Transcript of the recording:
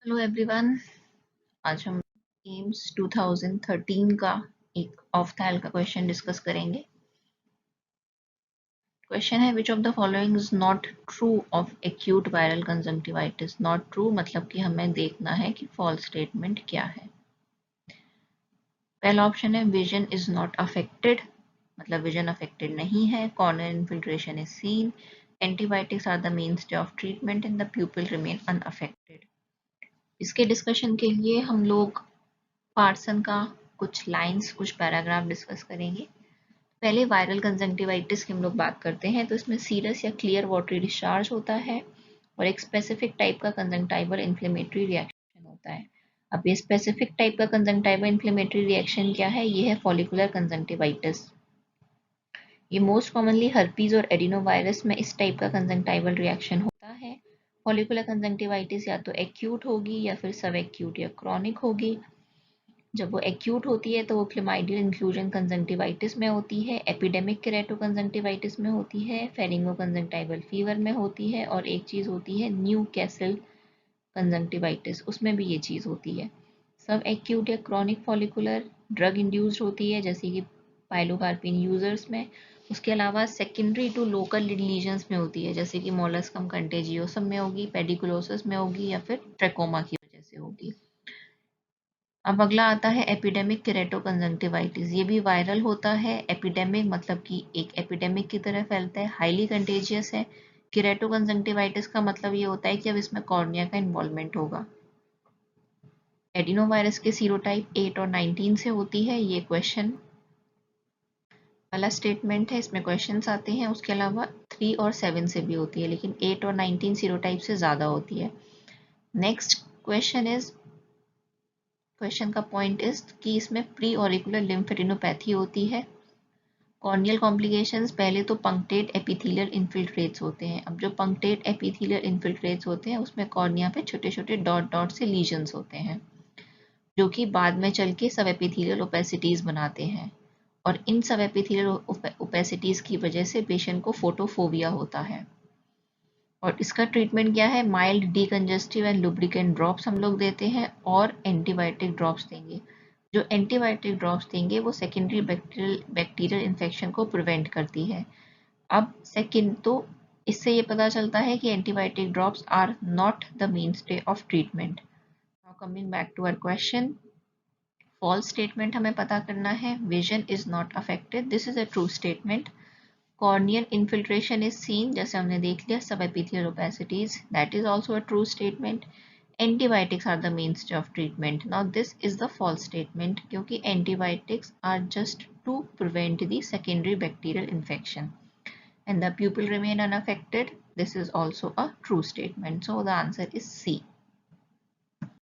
Hello everyone. आज हम AIIMS 2013 का एक ऑफ्थैल का क्वेश्चन डिस्कस करेंगे। क्वेश्चन है which of the following is not true of acute viral conjunctivitis. Not true मतलब कि हमें देखना है कि फॉल्स स्टेटमेंट क्या है। पहला ऑप्शन है विजन इज नॉट अफेक्टेड, मतलब विजन अफेक्टेड नहीं है। Corneal infiltration is seen, antibiotics are the mainstay of treatment and the pupil remain unaffected. इसके डिस्कशन के लिए हम लोग पार्सन का कुछ लाइंस, कुछ पैराग्राफ डिस्कस करेंगे। पहले वायरल कंजंक्टिवाइटिस की हम लोग बात करते हैं तो इसमें सीरस या क्लियर वाटरी डिस्चार्ज होता है और एक स्पेसिफिक टाइप का कंजंक्टाइवल इन्फ्लेमेटरी रिएक्शन होता है। अब ये स्पेसिफिक टाइप का कंजंक्टाइवल इन्फ्लेमेटरी रिएक्शन क्या है? ये है फॉलिकुलर कंजंक्टिवाइटिस। ये मोस्ट कॉमनली हर्पीज और एडिनोवायरस में इस टाइप का कंजंक्टाइवल रिएक्शन होता है। फॉलिकुलर कंजंक्टिवाइटिस या तो एक्यूट होगी या फिर सब एक्यूट या क्रॉनिक होगी। जब वो एक्यूट होती है तो वो क्लेमाइडियल इंक्लूजन कंजंक्टिवाइटिस में होती है, एपिडेमिक केरेटो कंजंक्टिवाइटिस में होती है, फेरिंगो कंजंक्टाइवल फीवर में होती है और एक चीज़ होती है न्यू कैसल कंजंक्टिवाइटिस, उसमें भी ये चीज़ होती है। सब एक्यूट या क्रॉनिक फॉलिकुलर ड्रग इंड्यूस्ड होती है जैसे कि पाइलोकार्पिन यूजर्स में। उसके अलावा सेकेंडरी टू लोकल लीजन्स में होती है जैसे कि मोलस्कम कंटेजियोसम में होगी, पेडिकुलोसिस में होगी या फिर ट्रेकोमा की वजह से होगी। अब अगला आता है एपिडेमिक केरेटो कंजंक्टिवाइटिस। ये भी वायरल होता है। एपिडेमिक मतलब कि एक एपिडेमिक की तरह फैलता है, हाईली कंटेजियस है। केरेटो कंजंक्टिवाइटिस का मतलब ये होता है कि अब इसमें कॉर्निया का इन्वॉल्वमेंट होगा। एडिनोवायरस के सीरोटाइप 8 और 19 से होती है। ये क्वेश्चन वाला स्टेटमेंट है, इसमें क्वेश्चंस आते हैं। उसके अलावा 3 और 7 से भी होती है लेकिन 8 और 19 सीरोटाइप से ज़्यादा होती है। नेक्स्ट क्वेश्चन का पॉइंट इज कि इसमें प्री ऑरिकुलर लिम्फेडिनोपैथी होती है। कॉर्नियल कॉम्प्लिकेशंस, पहले तो पंक्टेट एपिथेलियल इन्फिल्ट्रेट्स होते हैं। अब जो पंक्टेट एपिथेलियल इन्फिल्ट्रेट्स होते हैं उसमें कॉर्निया पे छोटे छोटे डॉट डॉट से लीजन्स होते हैं जो कि बाद में चल के सब एपिथेलियल ओपेसिटीज बनाते हैं और इन सब एपिथेलियल ओपेसिटीज की वजह से पेशेंट को फोटोफोबिया होता है। और इसका ट्रीटमेंट क्या है? माइल्ड डीकंजेस्टिव एंड लुब्रिकेंट ड्रॉप्स हम लोग देते हैं और एंटीबायोटिक ड्रॉप्स देंगे। जो एंटीबायोटिक ड्रॉप्स देंगे वो सेकेंडरी बैक्टीरियल इन्फेक्शन को प्रिवेंट करती है। अब सेकेंड तो इससे ये पता चलता है कि antibiotic drops are not the mainstay of treatment. Now coming back to our question, false statement हमें पता करना है। Vision is not affected, this is a true statement. Corneal infiltration is seen, जैसे हमने देख लिया, subepithelial opacities, that is also a true statement. Antibiotics are the mainstay of treatment. Now this is the false statement क्योंकि antibiotics are just to prevent the secondary bacterial infection and the pupil remain unaffected. This is also a true statement. So the answer is C.